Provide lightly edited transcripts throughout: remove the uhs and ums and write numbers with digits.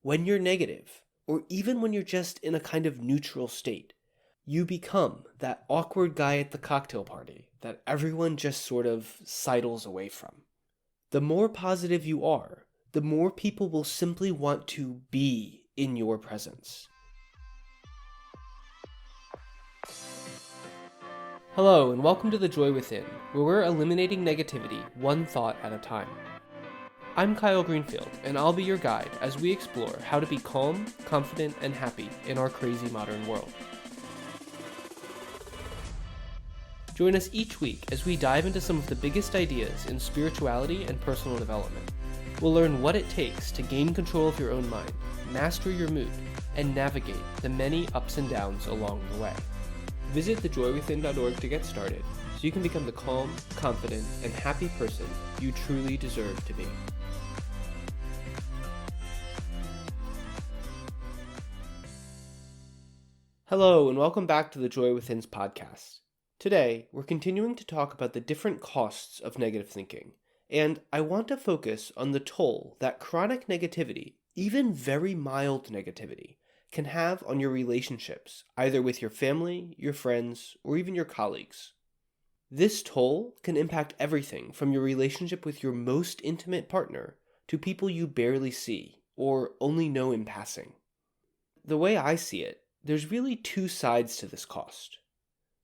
When you're negative, or even when you're just in a kind of neutral state, you become that awkward guy at the cocktail party that everyone just sort of sidles away from. The more positive you are, the more people will simply want to be in your presence. Hello, and welcome to The Joy Within, where we're eliminating negativity one thought at a time. I'm Kyle Greenfield, and I'll be your guide as we explore how to be calm, confident, and happy in our crazy modern world. Join us each week as we dive into some of the biggest ideas in spirituality and personal development. We'll learn what it takes to gain control of your own mind, master your mood, and navigate the many ups and downs along the way. Visit thejoywithin.org to get started so you can become the calm, confident, and happy person you truly deserve to be. Hello, and welcome back to the Joy Within's podcast. Today, we're continuing to talk about the different costs of negative thinking, and I want to focus on the toll that chronic negativity, even very mild negativity, can have on your relationships, either with your family, your friends, or even your colleagues. This toll can impact everything from your relationship with your most intimate partner to people you barely see or only know in passing. The way I see it, there's really two sides to this cost.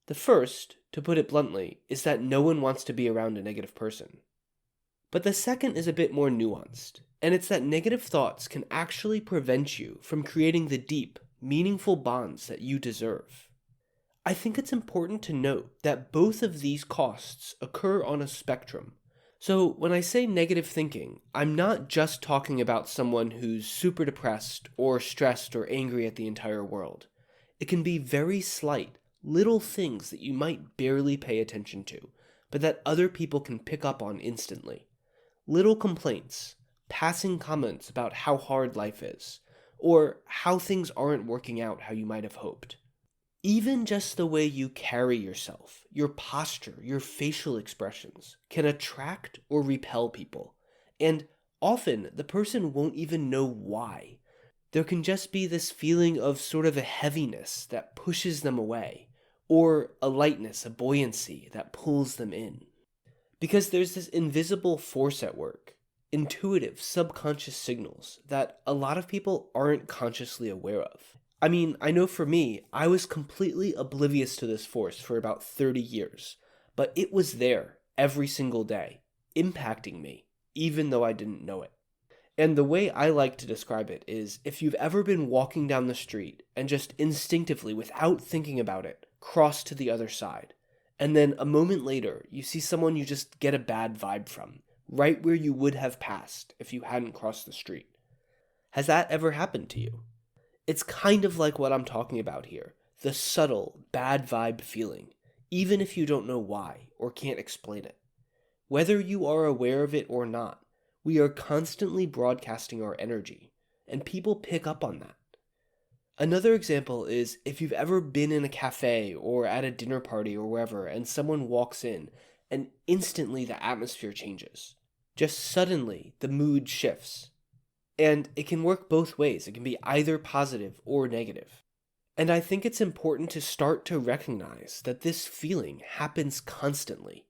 The first, to put it bluntly, is that no one wants to be around a negative person. But the second is a bit more nuanced, and it's that negative thoughts can actually prevent you from creating the deep, meaningful bonds that you deserve. I think it's important to note that both of these costs occur on a spectrum. So when I say negative thinking, I'm not just talking about someone who's super depressed or stressed or angry at the entire world. It can be very slight, little things that you might barely pay attention to, but that other people can pick up on instantly. Little complaints, passing comments about how hard life is, or how things aren't working out how you might have hoped. Even just the way you carry yourself, your posture, your facial expressions can attract or repel people. And often the person won't even know why. There can just be this feeling of sort of a heaviness that pushes them away, or a lightness, a buoyancy that pulls them in. Because there's this invisible force at work, intuitive, subconscious signals that a lot of people aren't consciously aware of. I mean, I know for me, I was completely oblivious to this force for about 30 years, but it was there every single day, impacting me, even though I didn't know it. And the way I like to describe it is if you've ever been walking down the street and just instinctively, without thinking about it, cross to the other side, and then a moment later, you see someone you just get a bad vibe from, right where you would have passed if you hadn't crossed the street. Has that ever happened to you? It's kind of like what I'm talking about here, the subtle, bad vibe feeling, even if you don't know why or can't explain it. Whether you are aware of it or not, we are constantly broadcasting our energy, and people pick up on that. Another example is if you've ever been in a cafe or at a dinner party or wherever and someone walks in and instantly the atmosphere changes. Just suddenly the mood shifts. And it can work both ways. It can be either positive or negative. And I think it's important to start to recognize that this feeling happens constantly.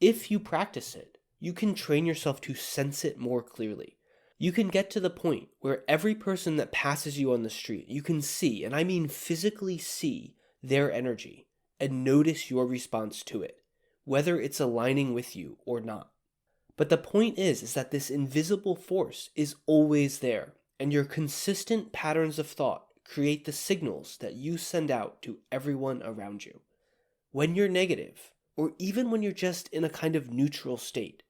If you practice it, you can train yourself to sense it more clearly. You can get to the point where every person that passes you on the street, you can see, and I mean physically see, their energy and notice your response to it, whether it's aligning with you or not. But the point is that this invisible force is always there, and your consistent patterns of thought create the signals that you send out to everyone around you. When you're negative, or even when you're just in a kind of neutral state,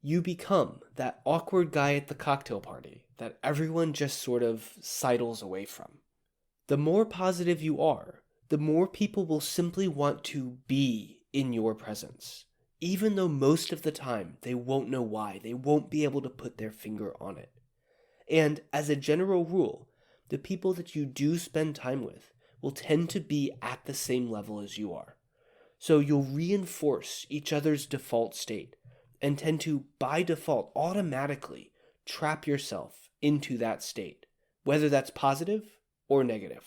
you become that awkward guy at the cocktail party that everyone just sort of sidles away from. The more positive you are, the more people will simply want to be in your presence. Even though most of the time they won't know why, they won't be able to put their finger on it. And as a general rule, the people that you do spend time with will tend to be at the same level as you are. So you'll reinforce each other's default state and tend to, by default, automatically trap yourself into that state, whether that's positive or negative.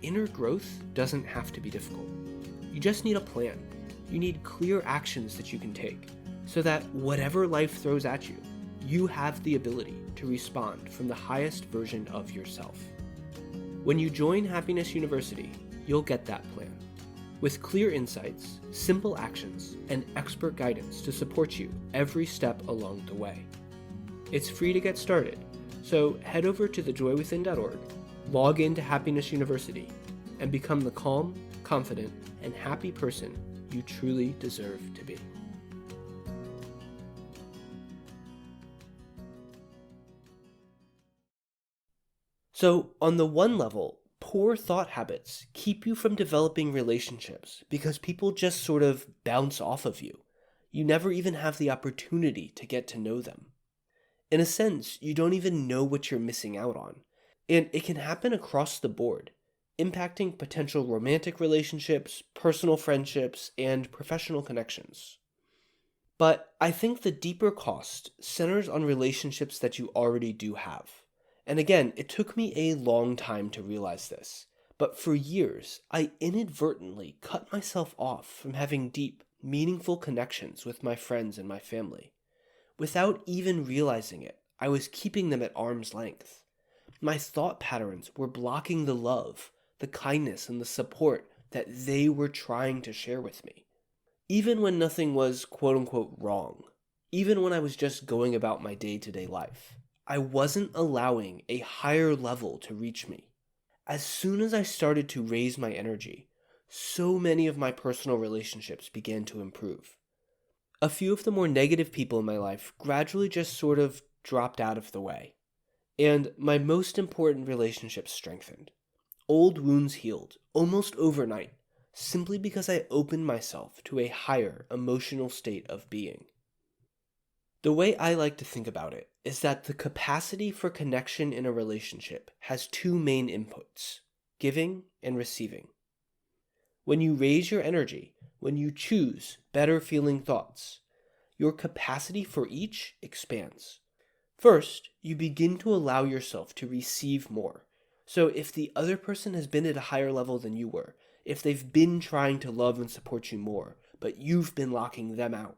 Inner growth doesn't have to be difficult. You just need a plan. You need clear actions that you can take so that whatever life throws at you, you have the ability to respond from the highest version of yourself. When you join Happiness University, you'll get that plan with clear insights, simple actions, and expert guidance to support you every step along the way. It's free to get started, so head over to thejoywithin.org, log into Happiness University, and become the calm, confident, and happy person you truly deserve to be. So, on the one level, poor thought habits keep you from developing relationships because people just sort of bounce off of you. You never even have the opportunity to get to know them. In a sense, you don't even know what you're missing out on. And it can happen across the board, impacting potential romantic relationships, personal friendships, and professional connections. But I think the deeper cost centers on relationships that you already do have. And again, it took me a long time to realize this, but for years, I inadvertently cut myself off from having deep, meaningful connections with my friends and my family. Without even realizing it, I was keeping them at arm's length. My thought patterns were blocking the love, the kindness, and the support that they were trying to share with me. Even when nothing was quote-unquote wrong, even when I was just going about my day-to-day life, I wasn't allowing a higher level to reach me. As soon as I started to raise my energy, so many of my personal relationships began to improve. A few of the more negative people in my life gradually just sort of dropped out of the way, and my most important relationships strengthened. Old wounds healed almost overnight, simply because I opened myself to a higher emotional state of being. The way I like to think about it is that the capacity for connection in a relationship has two main inputs, giving and receiving. When you raise your energy, when you choose better feeling thoughts, your capacity for each expands. First, you begin to allow yourself to receive more. So if the other person has been at a higher level than you were, if they've been trying to love and support you more, but you've been locking them out,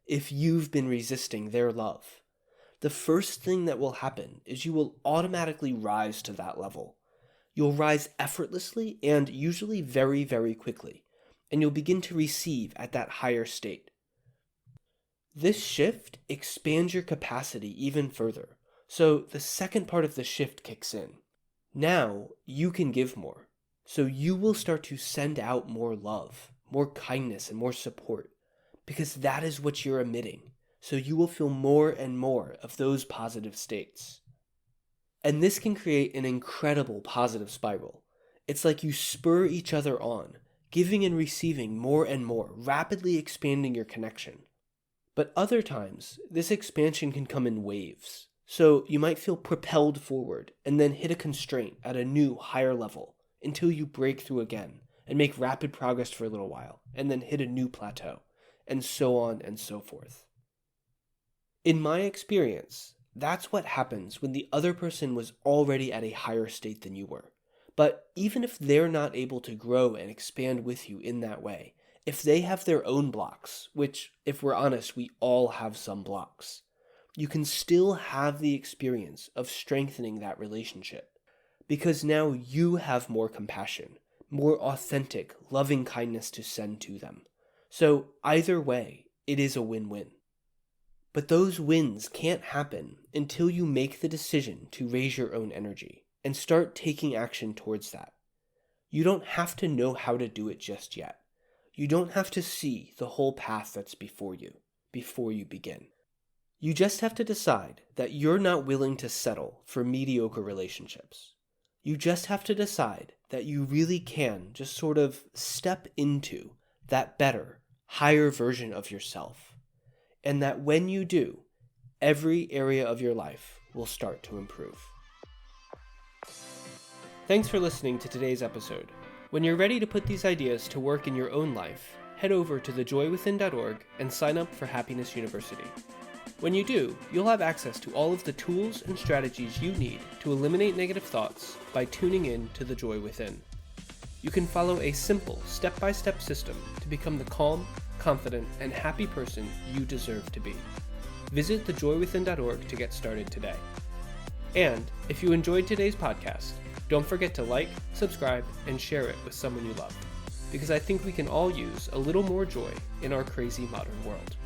if you've been resisting their love, the first thing that will happen is you will automatically rise to that level. You'll rise effortlessly and usually very, very quickly, and you'll begin to receive at that higher state. This shift expands your capacity even further, so the second part of the shift kicks in. Now you can give more, so you will start to send out more love, more kindness, and more support, because that is what you're emitting, so you will feel more and more of those positive states. And this can create an incredible positive spiral. It's like you spur each other on, giving and receiving more and more, rapidly expanding your connection. But other times, this expansion can come in waves. So you might feel propelled forward and then hit a constraint at a new, higher level until you break through again and make rapid progress for a little while and then hit a new plateau, and so on and so forth. In my experience, that's what happens when the other person was already at a higher state than you were. But even if they're not able to grow and expand with you in that way, if they have their own blocks, which, if we're honest, we all have some blocks, you can still have the experience of strengthening that relationship. Because now you have more compassion, more authentic, loving kindness to send to them. So either way, it is a win-win. But those wins can't happen until you make the decision to raise your own energy and start taking action towards that. You don't have to know how to do it just yet. You don't have to see the whole path that's before you begin. You just have to decide that you're not willing to settle for mediocre relationships. You just have to decide that you really can just sort of step into that better, higher version of yourself. And that when you do, every area of your life will start to improve. Thanks for listening to today's episode. When you're ready to put these ideas to work in your own life, head over to thejoywithin.org and sign up for Happiness University. When you do, you'll have access to all of the tools and strategies you need to eliminate negative thoughts by tuning in to the joy within. You can follow a simple, step-by-step system to become the calm, confident, and happy person you deserve to be. Visit thejoywithin.org to get started today. And if you enjoyed today's podcast, don't forget to like, subscribe, and share it with someone you love, because I think we can all use a little more joy in our crazy modern world.